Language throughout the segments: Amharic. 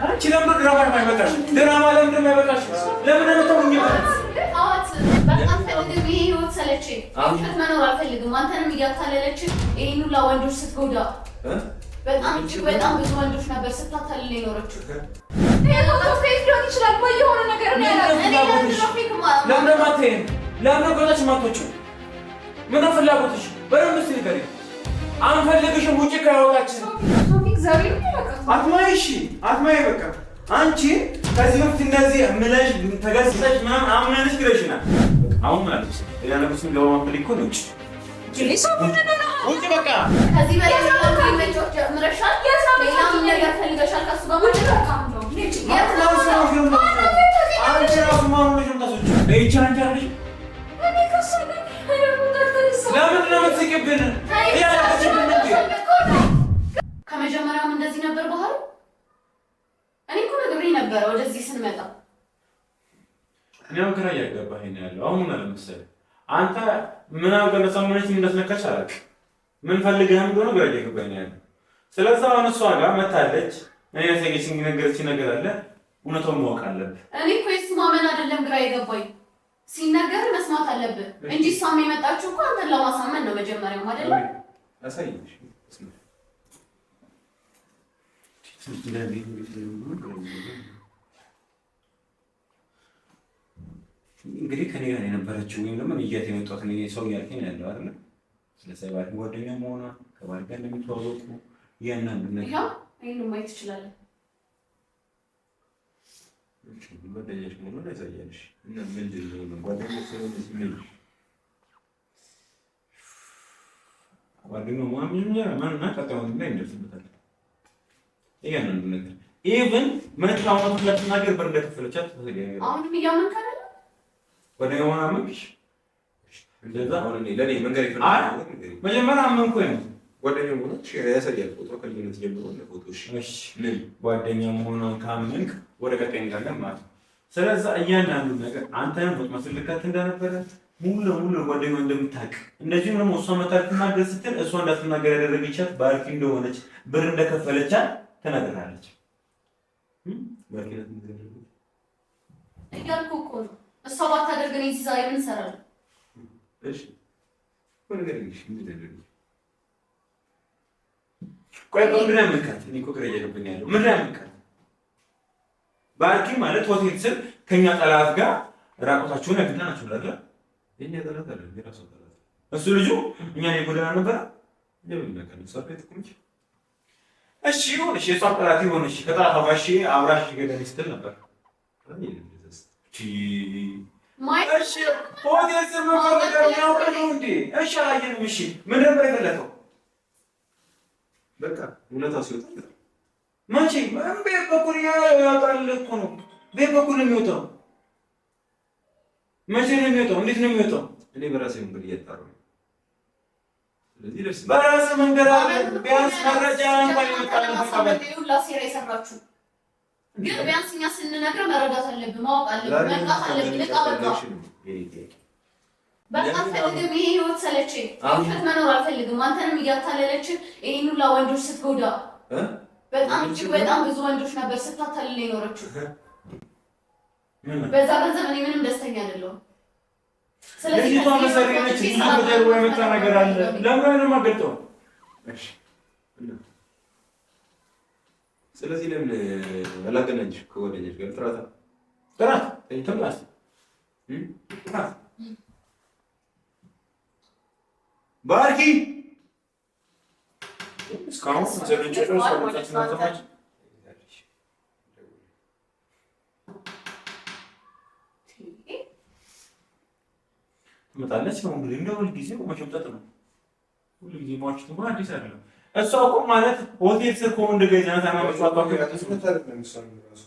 አንቺ ለምን ድራማ የማይበቃሽ? ድራማ ለምን የማይበቃሽ? ለምን ነው ተውኝ? አዋት በቃ ፈልግም። ይሄ ህይወት ሰለቸኝ። ውሸት መኖር አልፈልግም። አንተንም እያታለለች ይሄን ሁላ ወንዶች ስትጎዳ በጣም እጅግ በጣም ብዙ ወንዶች ነበር ስታታልል የኖረችው። ፌክ ሊሆን ይችላል ወይ የሆነ ነገር ነው ያለው። ለምን ማተኝ? ለምን ጎዳች ማቶቹ? ምን ፍላጎትሽ? በደንብ እስኪ ንገሪኝ። አንፈልግሽም ውጪ ከህይወታችን። ቶፊክ ዛሬ ነው አትማይሽ አትማይ በቃ አንቺ ከዚህ በፊት እንደዚህ ምለሽ ተገዝተሽ ምናምን አምነንሽ ግረሽናል። አሁን ማለት ነው ሌላ ነገር ስም ለማን ፈልግ ነው ውጪ ውጪ በቃ ከዚህ በላይ ነው መጮህ ጀምረሻል። ሌላም ነገር ፈልገሻል ከሱ ጋር ማለት ነው። አንቺ ራሱ ማን ነው ጀምታሶች ለይቻን ጃለሽ እኔ ከሰለ ለምን ነው የምትስቂብን? ከመጀመሪያውም እንደዚህ ነበር ባህል። እኔ እኮ ነግሬ ነበረ ወደዚህ ስንመጣ። እኔም ግራ እያጋባኝ ነው ያለው። አሁን ምን መሰለህ አንተ ምን አገለ ሰሞኑን እንዳስነካች አላውቅም። ምን ፈልገህ እንደሆነ ግራ እያጋባኝ ነው ያለው። ስለዚህ አሁን እሷ ጋር መታለች። እኔ ያሰገችኝ ነገር አለ። እውነቱን ማወቅ አለብህ። እኔ እኮ የሱ ማመን አይደለም ግራ የገባኝ ሲናገር መስማት አለብህ እንጂ እሷም የመጣችው እኮ አንተን ለማሳመን ነው መጀመሪያው አይደል? አሳይሽ እንግዲህ ከኔ ጋር የነበረችው ወይም ደግሞ እያት የመጣሁት እኔ ሰው ያልከኝ ያለው አይደል? ስለዚህ ባል ጓደኛ መሆኗ ከባል ጋር እንደምትዋወቁ ያናንዱ ነገር ያው ይሄን ማየት ትችላለህ። ጓደኛሽ መሆኑን ያሳያልሽ እና ምንድን ነው ጓደኛሽ ስለሆነች ምን ጓደኛው ማንና ቀጣዩን ላይ እንደርስበታለን። ያናንዱ ነገር ኢቭን መታወቱ ለተናገር በር እንደከፈለቻት ተዘጋጅ። አሁንም እያመንክ አይደል? ጓደኛው ማንሽ እንደዛ አሁን እኔ ለኔ መንገር ይፈልጋል። መጀመሪያ አመንኩኝ ነው ጓደኛው ሆኖ ያሳያል። ፎቶ ከልጅነት ጀምሮ ነው ፎቶ። እሺ ምን ጓደኛ መሆኗን ካመንክ ወደ ቀጣይ እንጋለን ማለት ነው። ስለዚህ እያንዳንዱ ነገር አንተንም ወጥመስልከት እንደነበረ ሙሉ ለሙሉ ጓደኛው እንደምታውቅ እንደዚሁም ደግሞ እሷ መታከናገር ስትል እሷ እንዳትናገር ያደረገቻት ባርኪ እንደሆነች ብር እንደከፈለቻት ተናግራለች። ባርኪነት እንደዚህ እያልኩ እኮ ነው። እሷ ባታደርግ እኔ እዚህ ዛሬ ምን እሰራለሁ? እሺ ወንገርሽ ምንድነው? ቆይ ምንድን ነው የምልካት? እኔ እኮ ግራ እየገባኝ ያለው ምንድን ነው የምልካት? ባርኪ ማለት ሆቴል ስር ከኛ ጠላት ጋር ራቆታችሁን ያገናኛችሁ አይደል? የኛ ጠላት አይደል? የራሱ ጠላት እሱ ልጁ እኛን የጎዳና ነበር የምንነቀን ሰርቤት ቁምጭ። እሺ ይሁን፣ እሺ የሷ ጠላት ይሁን፣ እሺ ከጠላት አባሽ አብራሽ ገደል ስትል ነበር። እሺ ሆቴል ስር መፈረደው ያውቀው እንዴ? እሺ አላየንም። እሺ ምን ነበር የፈለከው? በቃ እውነታ ሲወጣ መቼ ቤት በኩል ያወጣል እኮ ነው። ቤት በኩል ነው የሚወጣው። መቼ ነው የሚወጣው? እንዴት ነው የሚወጣው? እኔ በራሴ መንገድ እያጣራሁ ነው። ስለዚህ ደስ በራስ መንገድ አለ። ቢያንስ መረጃ እንኳን ይመጣል። ሁላ ሴራ የሰራችሁ ግን ቢያንስ እኛ ስንነግረው መረዳት አለብን፣ ማወቅ አለብን፣ መንቃት አለብን። በቃ በቃ ፈልግም። ይሄ ህይወት ሰለቸኝ። ውሸት መኖር አልፈልግም። አንተንም እያታለለች ይሄን ሁላ ወንዶች ስትጎዳ በጣም እጅግ በጣም ብዙ ወንዶች ነበር ስታታልል የኖረችው። በዛ ገንዘብ እኔ ምንም ደስተኛ አይደለሁም። ስለዚህ ተመሰረተች ይዘር ወይ መጣ ነገር አለ። ለምን ነው ማገልጠው? እሺ ስለዚህ ለምን አላገናኝሽ ከጓደኛሽ ጋር ጥራት ተምራስ ጥራት ባርኪ እስካሁን ዘርጭቶ ሰውነታችን ተማች ትመጣለች ነው እንግዲህ እንደው ሁልጊዜ መሸምጠጥ ነው። ሁልጊዜ ማውጭት ነው አዲስ አይደለም። እሷ እኮ ማለት ሆቴል ስር ኮን እንደገና ታማ መጫወቷ እኮ ያተስመታል ነው የሚሰራው ራሱ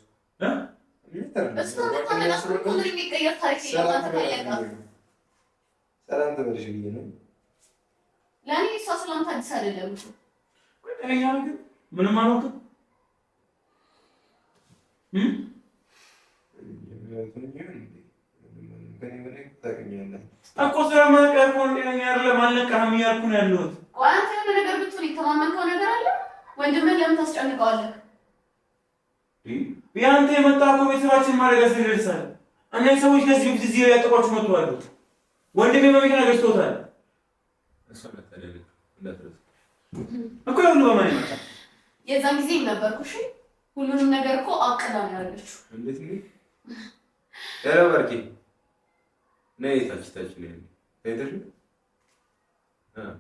ሰላም ተበልሽ ብዬ ነው ለኔ እሷ ሰላምታ አዲስ አይደለም እኮ ወደኛ ግን ምንም አልሆንኩም እኮ ስለማውቀው እኮ እንደኛ አይደለም አልነቃህም እያልኩ ነው ያለሁት። ቆይ አንተ የሆነ ነገር ብትሆን የተማመንከው ነገር አለ? ወንድምህን ለምን ታስጨንቀዋለህ? ቢያንተ የመጣ እኮ ቤተሰባችን ማድረግ ያስደርሳል። እነዚህ ሰዎች ከዚህ በፊት እዚህ ያጠቋችሁ መጥተዋል። ወንድሜ በመኪና ገጭቶታል እኮ ሁሉ በማን ይመጣ? የዛን ጊዜም ነበርኩሽ። ሁሉንም ነገር እኮ አቅዳ ነው ያለችው። እንዴት ነው? ኧረ ባርኪ ነይ ታች ነይ አይደል?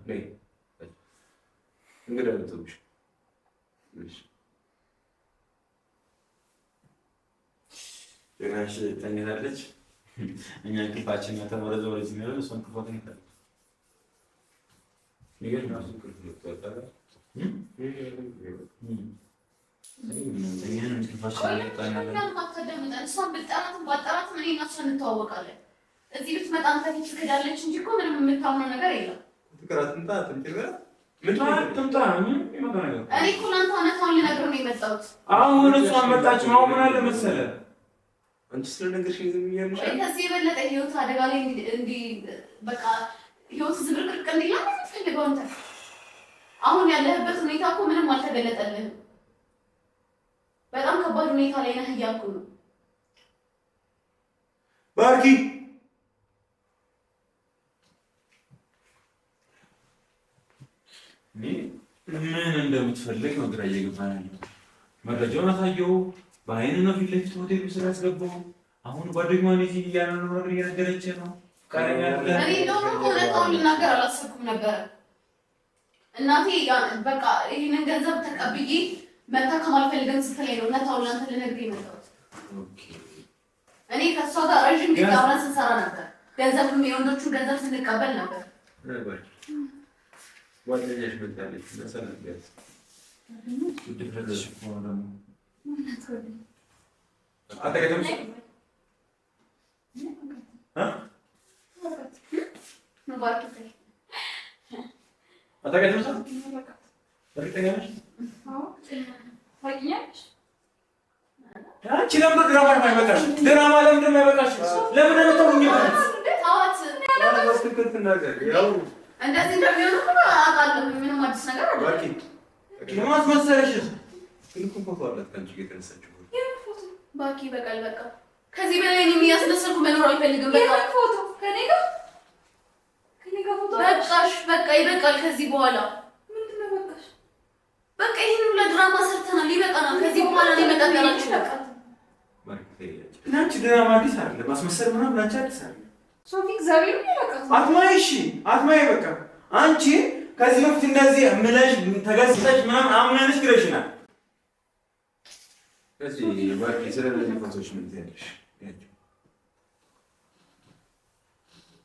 ነይ እንግዲህ አልተውሽ። እሺ ጀናሽ ተኝታለች። እኛ ክፋችን ተመረዘ ወደዚህ ነው እሷን ክፋት ነው ይገርም ነው ክፍል ተወጣጣ እዚህ ብትመጣ አንተ ፊት ትክዳለች እንጂ እኮ ምንም የምታምነው ነገር የለም። እኔ እኮ ለአንተ እውነታውን ልነግርህ ነው የመጣሁት። አሁን እሷን መጣች። አሁን ምን አለ መሰለህ አንቺ ስለነገርሽኝ ዝም ብያለሁ። ከዚህ የበለጠ ህይወት አደጋ ላይ እንዲህ በቃ ህይወት ዝብርቅርቅ እንዲል ነው የምትፈልገው አንተ። አሁን ያለህበት ሁኔታ እኮ ምንም አልተገለጠልህም። በጣም ከባድ ሁኔታ ላይ ነህ እያልኩ ነው። ባርኪ ምን እንደምትፈልግ ነው ግራ እየገባኝ ያለው። መረጃውን አሳየው፣ በአይን ነው ፊት ለፊት ሆቴሉ ስላስገባው። አሁን ጓደኛዋን እዚህ እያለ ነው ነገር እየነገረች ነው። እኔ ደግሞ እውነታውን ልናገር አላሰብኩም ነበር። እናቴ በቃ ይህንን ገንዘብ ተቀብዬ መታከም አልፈልግም ስትለኝ ነው እውነታውን ለአንተ ልነግርህ የመጣሁት። እኔ ከእሷ ጋር ረዥም ጊዜ አብረን ስንሰራ ነበር። ገንዘብ የወንዶቹን ገንዘብ ስንቀበል ነበር። ጓደኛሽ መጣለች መሰለኝ ቢያንስ ድፍረትሽ እኮ ነው። እንደዚህ እንደሚሆን አውቃለሁ። ምንም አዲስ ነገር አይደለም። ለማት መሰለሽ ግን ፎቶ አላት ከአንቺ ጋር የተነሳችው ባኪ በቃል በቃ ከዚህ በላይ እኔ የሚያስደስልኩ መኖር አልፈልግም። በቃ ፎቶ ከኔ ጋር ፎቶ በቃሽ። በቃ ይበቃል። ከዚህ በኋላ ምንድነው በቃሽ? በቃ ይሄን ሁሉ ድራማ ሰርተናል። ይበቃናል። ከዚህ በኋላ እኔ መቀጠላችሁ በቃ ናንቺ ድራማ አዲስ አይደለም። ማስመሰል ምናምን ናንቺ አዲስ አይደለም። ሶፊ እግዚአብሔር ነው ያቀርብ አትማይ። እሺ አትማይ። በቃ አንቺ ከዚህ በፊት እንደዚህ ምለሽ ተገዝተሽ ምናምን አምነንሽ ግረሽናል። እዚህ ባርኪ ስለዚህ ፎቶዎች ምን ትያለሽ?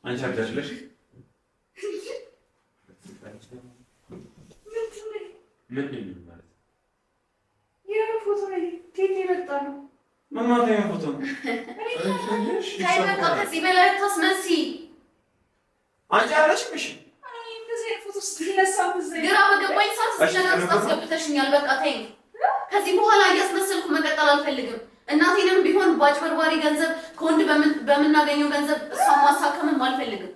አንቺ አጋሽለሽ ምን ማለት የፎቶ ላይ ቴቴ ይመጣሉ። ምን ማለት ነው ፎቶ? ታይ በቃ ከዚህ በላይ ታስመሲ አንቺ አለሽም። እሺ እንደዚህ ፎቶ ስትነሳ ግራ በገባኝ ሰዓት ስለናስ ታስገብተሽኛል። በቃ ተይ። ከዚህ በኋላ እያስመሰልኩ መቀጠል አልፈልግም። እናቴንም ቢሆን ባጭበርባሪ ገንዘብ ከወንድ በምናገኘው ገንዘብ እሷን ማሳከምም አልፈልግም።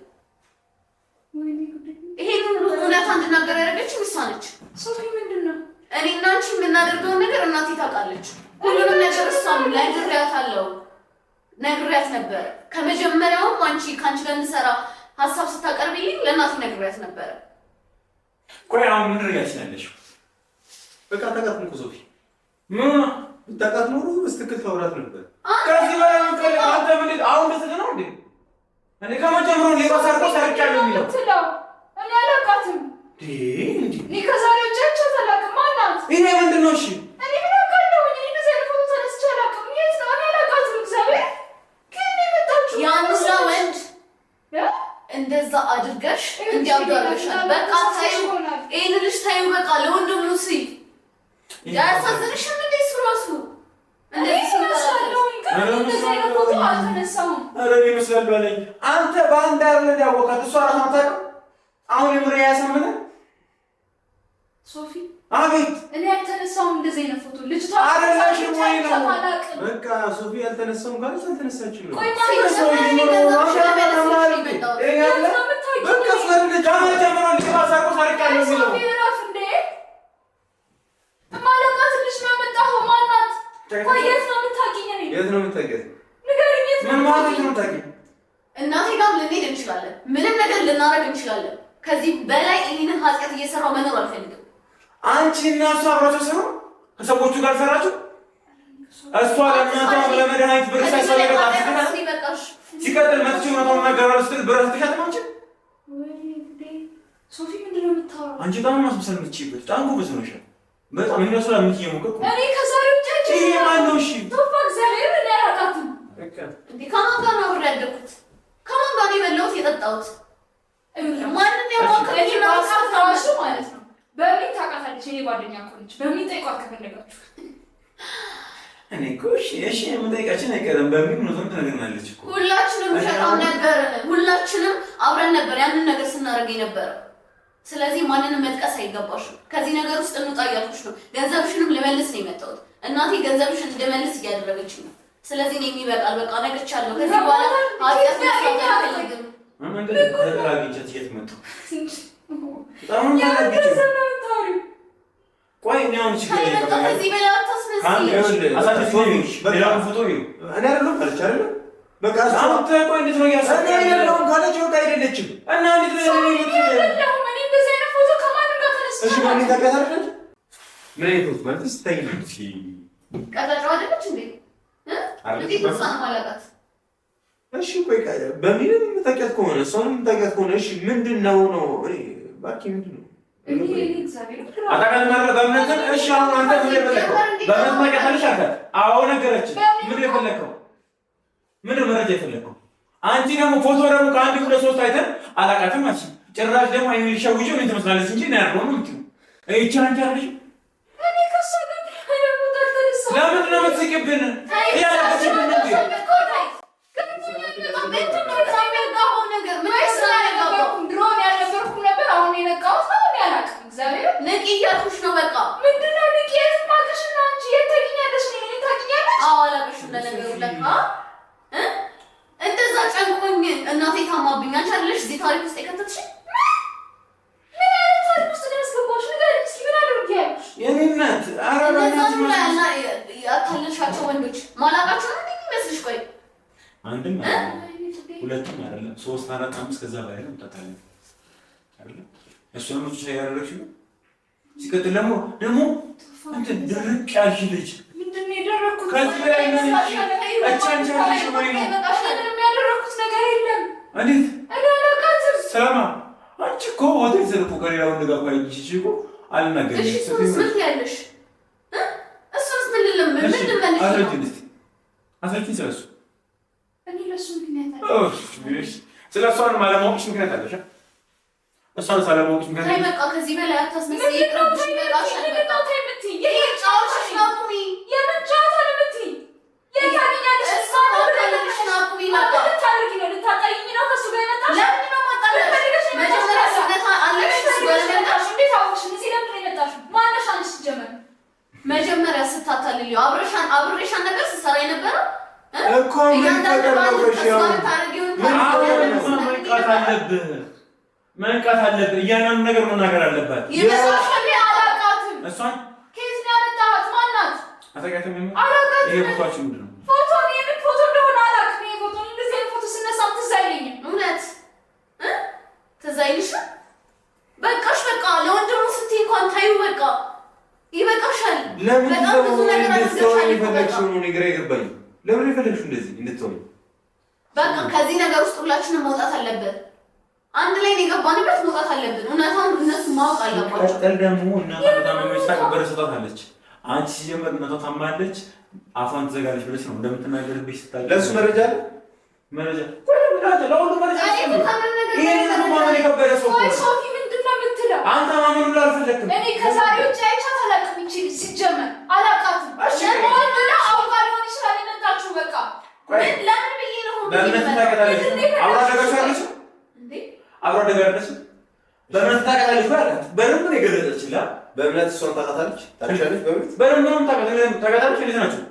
ይሄን ሁሉ እውነታ እንድናገር ያደረገችው እሷ ነች። ሶፊ ምንድነው? እኔና አንቺ የምናደርገውን ነገር እናቴ ታውቃለች። ሁሉንም ነገር እሷም ላይ ነግሬያት ነበር። ከመጀመሪያውም አንቺ ከአንቺ ጋር እንድሰራ ሀሳብ ስታቀርብልኝ ለእናቴ ነግሬያት ነበረ። ቆይ አሁን ምን እያልሽ ያለሽው? በቃ ታውቃት ነው ሶፊ። ምን ብታውቃት ኖሮ በስትክክል ታውራት ነበር። ከዚህ በላይ ምን አንተ ምን አሁን በስለ ነው እንዴ? እኔ ከመጀመሪያው ሌባ ሰርቆ ሰርቻለሁ የሚለው እኔ አላውቃትም። እኔ ከዛሬ ውጭ አላውቅም። ማናት? ይሄ ምንድን ነው? እሺ እኔ ምን አውቃለሁ? እኔ እንደዚህ አይነት ፎቶ ተነስቼ አላውቅም። የት ነው? እኔ አላውቃትም። እግዚአብሔር ግን የመጣችው ያንሳ ወንድ እንደዛ አድርገሽ እንዲያውዳለሻል። በቃ ታዩ ይሄን ልጅ ታዩ። በቃ ለወንድም ነው ሲል ያሳዝንሽም እንዴ? ሱራሱ እንደዚህ ሰራለው እንደዚህ አይነት ፎቶ አልተነሳሁም። ኧረ ይመስላል በለኝ። አንተ በአንድ አይደል ያወቃት እሷ ራሷ አታውቅም። አሁን የምር ያሳምነ ሶፊ አቤት። እኔ አልተነሳሁም እንደዚህ አይነት ፎቶ። ልጅቷ አረላሽ ወይ ነው? በቃ ሶፊ አልተነሳሁም ካለች አልተነሳችም ነው። ቆይ ማለት ነው በቃ ፈርድ ጃማ ጀምሮ ሊባ ሳቆ ታሪካለሁ የሚለው ሶፊ ራፍ እንዴ ማለቃት ልጅ ነው የመጣው። ማናት? የት ነው የምታውቂኝ? እኔ የት ነው የምታውቂኝ? ንገሪኝ። የት ነው ምን ማለት ነው የምታውቂኝ? እናቴ ጋር ልንሄድ እንችላለን። ምንም ነገር ልናደርግ እንችላለን። ከዚህ በላይ ይህንን ኃጢአት እየሰራው መኖር አልፈልግም። አንቺ እና እሷ አብራችሁ ሰሩ ከሰዎቹ ጋር ሰራችሁ። እሷ ለእናቷ ለመድኃኒት ብር ሳይሰለበት አትፈታም። ሲቀጥል መጥቼ እውነታውን እናገራለሁ ስትል ብር አትሸጥም። አንቺ ሶፊ ምንድን ነው የምታወራው? አንቺ በጣም ማስመሰል የምትችይበት በጣም ጎበዝ ነሽ። በጣም እነሱ ለምት እየሞከርኩ እኔ ከዛሬ ውጭ ይሄ ማነው? እሺ ቶፋ እግዚአብሔር እኔ አላውቃትም። እንዴ ከማን ጋር ነው አብሬ ያደግኩት? ከማን ጋር ነው የበላሁት የጠጣሁት? ማንን ያወቀኝ ነው ታውቃለሽ ማለት ነው። በምን ታውቃታለች? እኔ ጓደኛ እኮ ነች። በምን ጠይቋት ከፈለጋችሁ። እኔ እኮ እሺ የምጠይቃችን አይቀርም በሚል ነው ዘንድ ነገርናለች እኮ ሁላችንም ሸጣው ነበር። ሁላችንም አብረን ነበር ያንን ነገር ስናደርግ የነበረ። ስለዚህ ማንንም መጥቀስ አይገባሽም። ከዚህ ነገር ውስጥ እንውጣ እያልኩሽ ነው። ገንዘብሽንም ልመልስ ነው የመጣሁት። እናቴ ገንዘብሽን እንድመልስ እያደረገች ነው። ስለዚህ እኔ የሚበቃል በቃ ነግቻለሁ። ከዚህ በኋላ ኃጢአት አልፈልግም። መንገድ ተራግጨት የት መጣ? በጣም ታላቅ ቆይ ነው አንቺ ከዚህ በላይ አታስመስይ። ሌላውን ፎቶ ይኸው እኔ አይደለሁም አለች አይደል? በቃ አንተ ቆይ እንዴት ነው ያሰብከው? እኔ አይደለሁም ካለች በቃ አይደለችም። እና እንዴት ነው እሺ ማን ታውቃታለች? ምን አይነት ማለት ስታይ ነው? ቀጣጫው አይደለች እንዴ? እንዴት ነው ሳን ማለቃት? እሺ ቆይ በሚንም የምታውቂያት ከሆነ እሷንም የምታውቂያት ከሆነ እሺ ምንድነው ነው? እኔ ባኪ ምንድነው? አታውቃትም ማለት በእምነት እሺ አሁን አንተ ምን የፈለከው? በእምነት ታውቂያታለሽ አልካ? አዎ ነገረች። ምን የፈለከው? ምን መረጃ የፈለከው? አንቺ ደግሞ ፎቶ ደግሞ ከአንድ ሁለት ሶስት አይተን አላውቃትም አልሽ። ጭራሽ ደግሞ አይኔ ሊሸውጂው ምን ትመስላለች እንጂ ነው ያለው ነው እንዴ? እቺ አንቺ አይደለሽ? እኔ ከሷ ጋር ለምን ነው የምትስቂብን? ያለበችብን እንዴ? እንደዛ ጨንቆኝ እናቴ ታማብኝ አንቺ አይደለሽ እዚህ ታሪክ ውስጥ የከተትሽ? ምን አይነት ታሪክ ውስጥ ነው ያስገባሽ? ንገሪኝ እስኪ ምን አድርጌያለሽ? የኔ እናት ያታለልሻቸው ወንዶች ማላቃቸው ነው የሚመስልሽ? ቆይ አንድም ሁለቱም አይደለም 3 4 5 ከዛ በላይ ነው ተታለለ አይደል? እሱ ነው ያደረግሽው። ሲቀጥል ደግሞ አንተ ድርቅ ያልሽ ልጅ ምንድነው ያደረኩት? ከዚህ በላይ ነው አቻንቻልሽ ወይ ነው ያደረኩት ነገር የለም። እንዴት አላውቃትም። ሰላም አንቺ እኮ ሆቴል ዘርፎ ከሌላ ወንድ ጋር ቆይሽ እኮ አልናገርም። እሺ እሱስ ምን ያለሽ? እሱስ ምን ልልም ምን ልመልሽ? አሰልቺ ስለሱ እኔ ለሱ ምክንያት አለ። ስለሷን ማለማወቅሽ ምክንያት አለሽ? እሷን ሳለማወቅሽ ምክንያት አይ በቃ ከዚህ በላይ አታስመስይ። ይቅርብሽ በቃሽ። በቃ ታይምቲ የጫውሽ ናቁሚ የምንጫታ ለምትይ የታኛለሽ እሷ ነው ብለሽ ናቁሚ በቃ ልታርጊ ነው ልታጣይኝ ነው ከሱ ጋር የመጣሽ ለምን ነው ማጣለሽ? መጀመሪያ ስነታ አለሽ ስለመጣሽ እንዴት አውቅሽ? እዚህ ለምን ነው የመጣሽው? ማነሽ አንቺ ጀመር መጀመሪያ ስታታልልዩ አብሬሻን ነገር ስሰራ የነበረው እኮ ምን ተደረገሽ? ያው መንቃት አለብህ። እያንዳንዱ ነገር መናገር አለባት። ይመስልሻል? አላውቃትም። እሷን ከየት ነው ያመጣሃት? ማናት? አታውቃትም? አላውቃትም። ይሄ ፎቶአችሁ ምንድን ነው? ፎቶ የምን ፎቶ እንደሆነ አላውቅም። ይሄ ፎቶ እንደዚህ አይነት ፎቶ ስነሳም ትዝ አይለኝም። እውነት ትዝ አይልሽም? በቃሽ። በቃ ለወንድሙ ስትይ እንኳን ታዩ። በቃ ይበቃሻል። በጣም ብዙ ነገር አድርገሻል። የፈለግሽው ነው ነገር አይገባኝም። ለምን የፈለግሽው እንደዚህ እንድትሆኝ? በቃ ከዚህ ነገር ውስጥ ሁላችንም መውጣት አለብን። አንድ ላይ የገባንበት መውጣት አለብን። እውነታውን እነሱ ማወቅ አለባቸው። ቀጥል ደግሞ እናቷ በጣም የሚስታከበር ሰጣታለች። አንቺ ሲጀመር እናቷ ታማለች፣ አፏን ትዘጋለች ብለሽ ነው እንደምትናገርብሽ ስታውቂ ለእሱ መረጃ አለ መረጃ ለሁሉ መረጃ የከበደ ሰው ሶፊ ምንድን ነው የምትለው? አንተ ማመኑ አልፈለግም። እኔ ከዛሬ ውጭ አይቻት አላውቅም። ይቺ ሲጀመር አላውቃትም። ወንድ ነው አውቃ ሊሆን ይችላል የመጣችው። በቃ ለምን ብዬ ነው በእምነት ታውቃታለች። አብራ ደጋሻለች አብራ ደጋለች በእምነት ታውቃታለች ማለት በደንብ ነው የገለጸችላት። በእምነት እሷን ታውቃታለች ታውቃለች። በደንብ ነው ታውቃታለች። ልጅ ናቸው።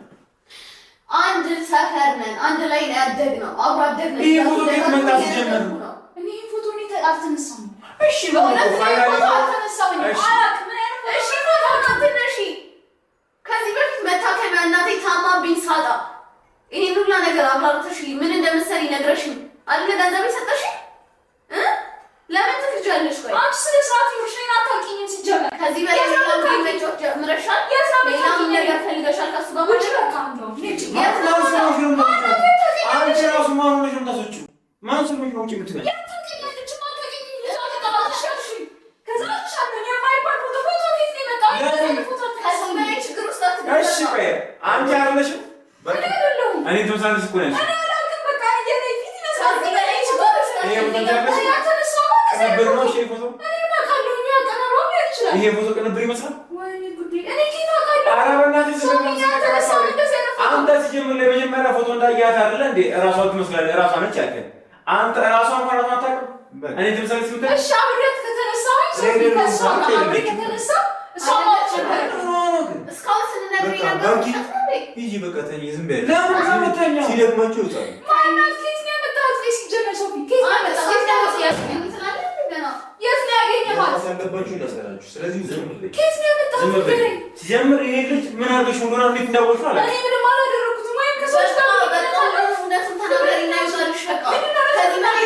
አንድ ሰፈር ነን። አንድ ላይ ነው ያደግነው። አብሮ አደግነው። ይሄ ፎቶ ቤት መጣ ሲጀመር ነው። እኔ ፎቶ ነው አልተነሳሁም። እሺ ነው ፎቶ አልተነሳሁም። አላውቅም። ምን አይነት እሺ ፎቶ ነው ትነሺ ከዚህ በፊት መታከሚያ እናቴ ታማብኝ ሳጣ ይሄን ሁላ ነገር አብራርተሽልኝ ምን እንደምትሰሪ ነግረሽኝ አይደል ገንዘብ የሰጠሽኝ? ለምን ትክጃለሽ? ቆይ አንቺ ስለ ሰዓት ይርሽኝ አታውቂኝም። ሲጀመር ከዚህ በላይ ለምን ጀምረሻል? ሌላም ነገር ፈልገሻል ከሱ ጋር ውጭ በቃ ነው ልጅ አንቺ ራሱ ማን ሆነሽ ነው የምታስወጪው? ማን ስለሆነሽ ነው ውጪ የምትገኝ? እሺ ቆይ አንቺ አይደለሽም እኔ ተመሳሳይ እኮ ነሽ። ይሄ ፎቶ ቅንብር ይመስላል። ኧረ በእናትሽ አንተ ሲጀምር ለመጀመሪያ ፎቶ እንዳያት አይደለ እንዴ? እራሷ ትመስላለች። እራሷ ነች ያልከኝ አንተ። እራሷ እንኳን እራሷ አታውቅም። እኔ ተመሳሳይ ሲሆን እሺ አብሬት ከተነሳሁኝ ሶፊ ከሷ ጋር አብሬ ከተነሳሁ እሷ ማለት እስካሁን ስንነግርሽ ነበር። ሂጂ በቃ ተኝ። ዝም በይ። ለምን ተመተኛ ሲደግማቸው ይወጣሉ። ማናት ኬት ነው የመጣሁት? ሲጀመር ሶፊ ኬት ነው የመጣሁት? የት ነው ያገኘኋት? ያለባችሁ እንዳሰራችሁ። ስለዚህ ዝም በይ። ኬት ነው የመጣሁት? ሲጀምር ይሄ ልጅ ምን አድርገሽ እንደሆነ እንዴት እንዳወቅሽው አለ። እኔ ምንም አላደረኩትም። ወይም ከሰዎች ጋር እውነቱን ተናገሪና ይውጣልሽ። በቃ ከዚህ በላይ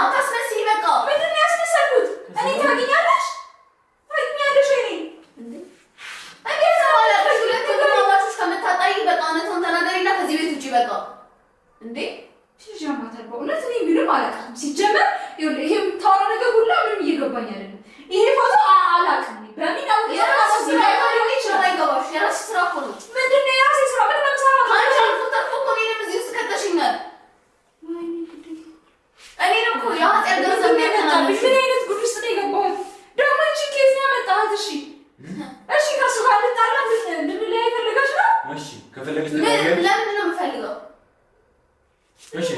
አታስመስይ። በቃ ምንድን ነው ያስመሰልኩት? እኔ ታገኛለሽ ታገኛለሽ ወይ እንዴት ነው አላልኩሽ? ሁለት ግማማቾች ከምታጣይ በቃ እውነቱን ተናገሪና ከዚህ ቤት ውጪ። በቃ እንዴ ሲጀማታል። በእውነት እኔ ምንም አላውቅም። ሲጀመር ይሄ የምታወራው ነገር ሁላ ምንም እየገባኝ አይደለም። ይሄ ፎቶ አላውቅም። በምን አውቅ የራስሽ ስራ ሊሆን ይችላል። አይገባሽ። የራስሽ ስራ እኮ ነው። ምንድን ነው የራሴ ስራ? ምንድን ነው የምሰራው? አንቺ አልፎተር እኮ እኔንም እዚህ ውስጥ ከተሽኛል። እኔንም እኮ የኃጢአት ገንዘብ ነው ያከናነብሽ። ምን አይነት ጉድ ውስጥ ነው የገባሁት? ደግሞ አንቺ ኬት ነው ያመጣሃት? እሺ እሺ ከእሱ ጋር ልጣላ እንድንለያይ ፈልገሽ ነው? እሺ ከፈለግሽ ለምንድን ነው የምፈልገው? እሺ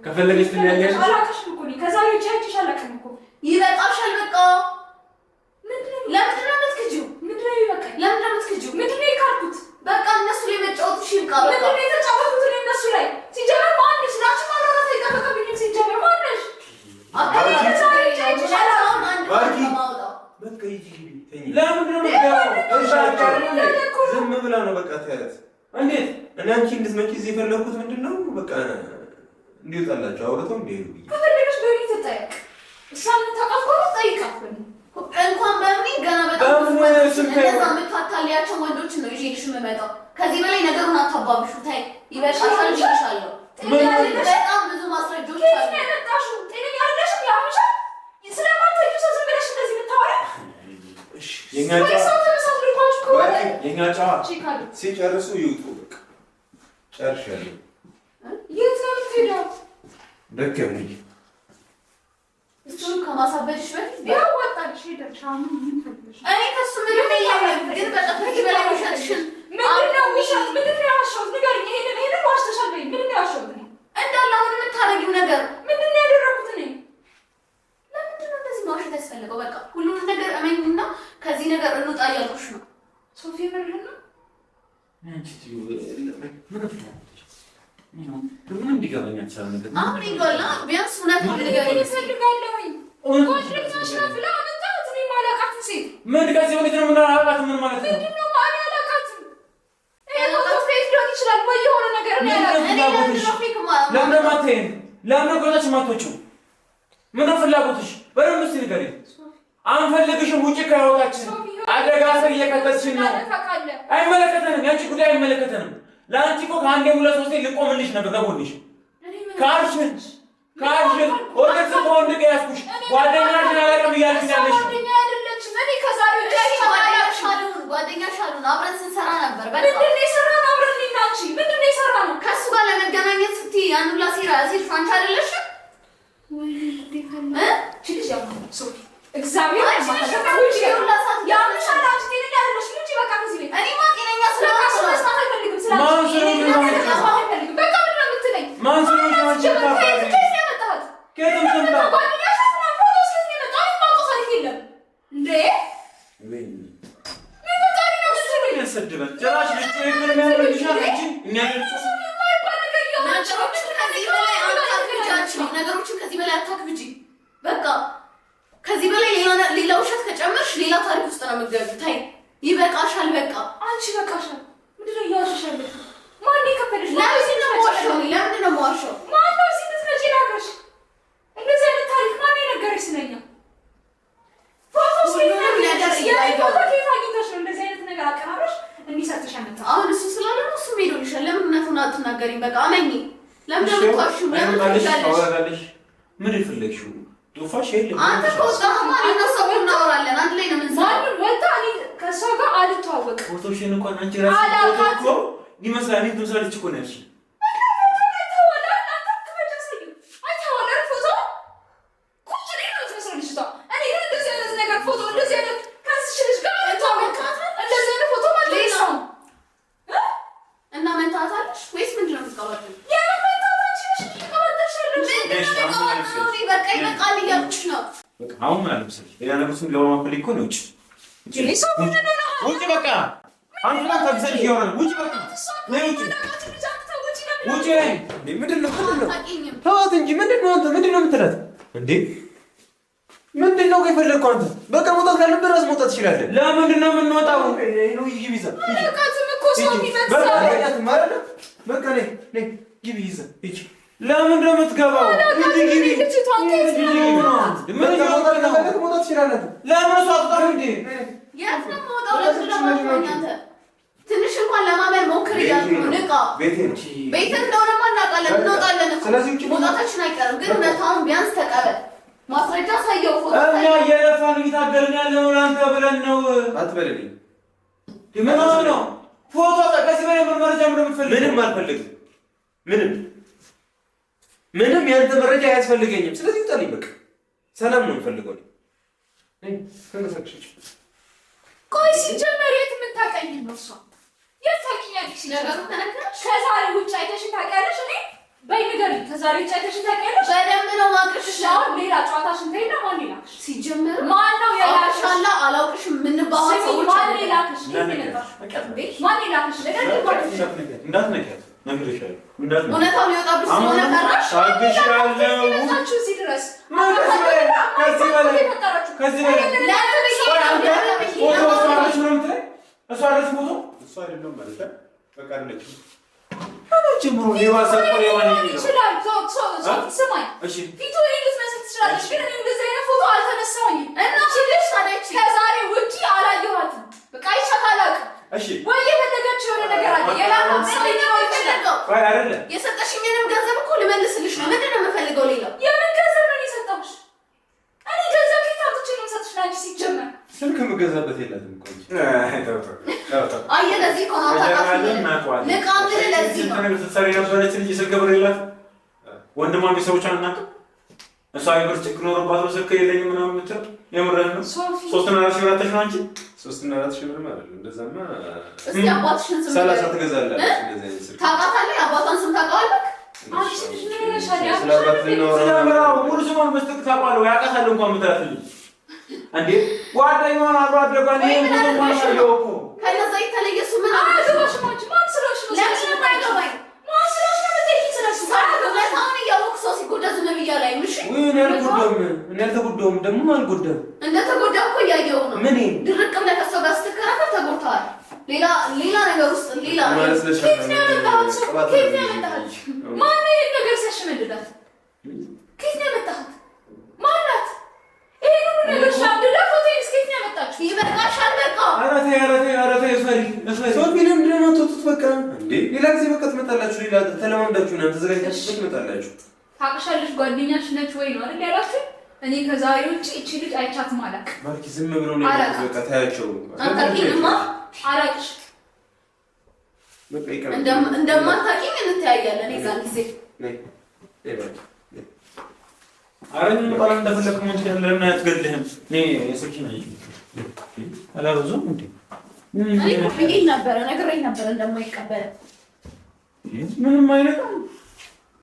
ከፈለግሽ ትለያያለሽ። አላውቅሽም እኮ እኔ ከዛሬ ውጪ አንቺሽ አላውቅም እኮ። ይበቃሻል። በቃ ለምንድን ነው የምትክጂው? ምንድን ነው ይበቃኝ? ለምንድን ነው የምትክጂው? ምንድን ነው የካድኩት? በቃ እነሱ ላይ መጫወትሽ ይብቃ። በቃ ምንድን ነው የተጫወቱት እነሱ ላይ? ሲጀመር ማነሽ? ላንቺ ማውራት አይጠበቅብኝም። ሲጀመር ማነሽ? በቃ ሂጂ ተኝ። ለምንድን ነው የምትገባው? ዝም ብላ ነው በቃ ተያት። እንዴት እኔ አንቺ እንድትመጪ እዚህ የፈለኩት ምንድን ነው በቃ እንዲወጣላችሁ አውርተው እንዲሄዱ ብዬ ከፈለገሽ በእኔ ትጠየቅ። እሷን የምታውቃት ከሆነ ጠይቃት። እንኳን በእኔ ገና በጣም እንደዛ የምታታልያቸው ወንዶችን ነው ይዤሽ የምመጣው። ከዚህ በላይ ነገሩን አታባብሹ። ታይ ይበቃሻል። ይሻሻለሁ። በጣም ብዙ ማስረጃዎች አሉ። ከየት ነው የመጣሽው? ጤነኛ አይደለሽም። ያምሻል። ስለማትወጂው ሰው ዝም ብለሽ እንደዚህ የምታወሪው? የኛ ጨዋ ሲጨርሱ ይውጡ። በቃ ጨርሻለሁ። የት ነው የምትሄደው? ደከመኝ። እሱን ከማሳበድሽ በፊት ቢያወጣልሽ ሄደሽ አሁን ምን ፈልገሽ? እኔ ከሱ ምንም የለም፣ ግን በቃ ከዚህ በላይ ውሸትሽን ምንድን ነው ውሸት? ምንድን ነው ያዋሸሁት? ንገሪኝ። ይሄንን ዋሽተሻል በይኝ። ምንድን ነው ያዋሸሁት? እኔ እንዳለ አሁን የምታደርጊው ነገር ምንድን ነው ያደረኩት? እኔ ለምንድን ነው እንደዚህ ማዋሸት ያስፈልገው? በቃ ሁሉንም ነገር እመኝና ከዚህ ነገር እንውጣ እያልኩሽ ነው። ሶፊ ምንድን ነው ምን እንዲገባኝ አልቻለም ነገር አሁን ይገላ ቢያንስ እውነቱን ንገሪኝ እፈልጋለሁ። ጓደኛሽ ናት ብላ አመጣት። እኔ ማላውቃትን ሴት ምን ከዚህ ወዲህ ነው? ምን አላውቃት? ምን ማለት ነው? ምንድን ነው ማን ያላውቃትም? ፌክ ሊሆን ይችላል ወይ የሆነ ነገር ነው ያላውቃት። ለምን ማተይን ለምን ቆጣች ማቶቹ ምን ነው ፍላጎትሽ? በደንብ እስኪ ንገሪኝ። አንፈልግሽም። ውጪ ከህይወታችን አደጋ ስር እየከተትሽን ነው። አይመለከተንም። ያንቺ ጉዳይ አይመለከተንም። ለአንቺ እኮ ከአንዴ ሁለት ሶስቴ ልቆምልሽ ነበር ከጎንሽ። ካልሽን ወደት ከወንድ ጋር ያዝኩሽ ጓደኛሽን አላውቅም እያልሽ ያለሽ ጓደኛሽ አሉን አብረን ስንሰራ ነበር። ምንድን ነው የሰራነው? አብረን እኔና አንቺ ምንድን ነው የሰራነው? ከእሱ ጋር ለመገናኘት ስትይ ያን ሁላ ሴራ ሴት አንቺ አይደለሽም? እግዚአብሔር ነገሮችን ከዚህ በላይ አታክብጂ። በቃ ከዚህ በላይ ሌላ ውሸት ከጨመርሽ ሌላ ታሪክ ውስጥ ነው የምትገቢው። ታይ ይበቃሻል። በቃ አንቺ አትናገሪኝ። በቃ አመኝ። ለምን ደምታችሁ? ለምን ታውቃለሽ? ምን ይፈልግሽው? ጡፋሽ የለም። አንተ ከወጣማ ለነሰው እናወራለን። አንድ ላይ ነው ምን ማን ወጣ? እኔ ከሷ ጋር አልተዋወቅም። ፎቶሽን እንኳን አንቺ ራስሽ ፎቶ እኮ ይመስላል ትመስላለች እኮ ነሽ። አሁን ምን አለብሰሽ? ሌላ ነገር ስም ለማፈልግ እኮ ነው። ውጪ በቃ አንተ ታክሰሽ ይሆናል። ውጪ በቃ ነይ ውጪ ውጪ። ምንድን ነው ተዋት እንጂ ምንድን ነው አንተ ምንድን ነው የምትላት እንዴ? ምንድን ነው የፈለግከው አንተ? በቃ መውጣት ካለብህ እራስህ መውጣት ትችላለህ። ለምንድን ነው የምንወጣው? ነው ይሄ ቢዛ በቃ ነይ ግቢ ይዛ ሂጂ። ለምንድን ነው የምትገባው? ሂጂ ግቢ መውጣት ትችላለህ። ለምን እሷ አትወጣም እንዴ? ትንሽ እንኳን ለማመን ሞክር እያልኩ ነው። ንቃ። ቤት እንደሆነማ እናውቃለን፣ እንወጣለን እኮ መውጣታችን አይቀርም። ግን እውነታውን ቢያንስ ተቀበል። ማስረጃ ሳየው ፎቶ እኛ እየለፋን እየታገልን ያለነው ለአንተ ብለን ነው። አትበልልኝ። ምን ነው ፎቶ ከዚህ በላይ ምን መረጃ ምን የምትፈልገው? ምንም አልፈልግም። ምንም ያንተ መረጃ አያስፈልገኝም። ስለዚህ ውጣልኝ በቃ። ሰላም ነው የምፈልገው። ቆይ ሲጀመር የት የምታውቀኝ ነው እሷ? የት ታውቂኛለሽ? ነገሩ ተነግረሽ ከዛሬ ውጭ አይተሽኝ ታውቂያለሽ? እኔ በይ ንገሪኝ። ከዛሬ ውጭ አይተሽኝ ታውቂያለሽ? በደንብ ነው የማውቅሽ። አሁን ሌላ ጨዋታሽን ተይና ማን ይላክሽ? ሲጀመር ማን ነው የላክሽ? አላውቅሽም። የምንባባል ሰዎች ማን ይላክሽ? ማን ይላክሽ? እንዳትነኪያት ነግሬሻለሁ። እውነታው ሊወጣብሽ ስለሆነ ፈራሽ? ታችሁ እዚህ ድረስ ከዚህ በላይ እሷ አይደለም ማለት በቃ አይደለችም። ጀምሮ ሌባ ሰው ሌባ ነው ይችላል። ስማኝ፣ ፊቱ ልትመስል ትችላለች፣ ግን እኔ እንደዚህ አይነት ፎቶ አልተነሳሁኝም እና ልጅ ታዲያ ከዛሬ ውጪ አላየኋትም። በቃ ይቻላል። እሺ ወይ የፈለገችው የሆነ ነገር አለ። የሰጠሽኝንም ገንዘብ እኮ ልመልስልሽ ነው። ምንድን ነው የምፈልገው? ሌላው የምን ገንዘብ ነው የሰጠሁሽ? እኔ ገንዘብ ከየት አምጥቼ ነው የምሰጥሽ? ናንቺ ሲጀመር ስልክ የምገዛበት የላትም እኮ እንጂ አየህ፣ ለዚህ እኮ ነው ታውቃለህ። ንቃ ብለህ ለዚህ ነው ስትሰሪ ነበረች ልጅ ስልክ ብር የላት ወንድሟ ቤተሰቦቿን አናውቅም። እሷ የብር ችግር ኖሮባት ስልክ የለኝም ምናምን የምትለው የምርህን ነው? 3.4 ሺህ ብር አተሽ ነው አንቺ? 3.4 ሺህ ብር ማለት ነው። እንደዛማ እስኪ አባትሽን ስም 30 ትገዛለች። እንደዚህ አይነት ስልክ ታውቃታለህ? አባቷን ስም ታውቃለህ? አንቺ ልጅ ምን ሆነሻል? ሙሉ ስሟን መስጠት ታውቃለህ? ያውቃታል እንኳን የምትላትልኝ እንዴ? ጓደኛዋን አብሮ አደጓን ይሄ ብዙ ማለት ነው እኮ ከነዛ የተለየ እሱ ምን አገባሽ? ማን ስለሽ ነው? ለምን አይገባኝ? ማን ስለሽ ነው? ለዚህ ስለሽ ሳይገባኝ አሁን እያወቅሁ ሰው ሲጎዳ ዝም ብዬሽ ላይ ምሽ እኔ አልጎዳሁም። ደግሞ አልጎዳም። እንደተጎዳ እኮ እያየሁ ነው። ምን ድርቅ ብለህ ከሰው ጋር ስትከራከር ተጎድተዋል። ሌላ ነገር ውስጥ ሌላ ከየት ነው ያመጣሃት? ማነው ይሄን ነገር ሲያሽመድዳት? ከየት ነው ያመጣሃት? ማናት? ይሄን ሁሉ ነገር ሻምድዳ ፎቶዬን ከየት ነው ያመጣችው? ይበቃሻል። በቃ ኧረ ተይ ሶፊ ለምንድን ነው የምትወጡት? በቃ እንዴ ሌላ ጊዜ በቃ ትመጣላችሁ። ሌላ ተለማምዳችሁ ነው ተዘጋጅታችሁ ትመጣላችሁ። ታውቅሻለሽ ጓደኛሽ ነች ወይ ነው አይደል ያላችሁ? እኔ ከዛሬ ውጪ እቺ ልጅ አይቻትም አላውቅም። ማርኪ ዝም ብለው ነው በቃ ታያቸው። አንተቂንማ አላውቅሽ በቃ ይቀር እንደማታውቂኝ እንተያያለን። የዛን ጊዜ ነይ አረኝ ባላ እንደፈለክ ምን ለምን አትገልህም? ነይ የሰኪ ነኝ አላሩዙም እንዴ እኔ ነግሬኝ ነበረ እንደማይቀበል ምንም አይነካም።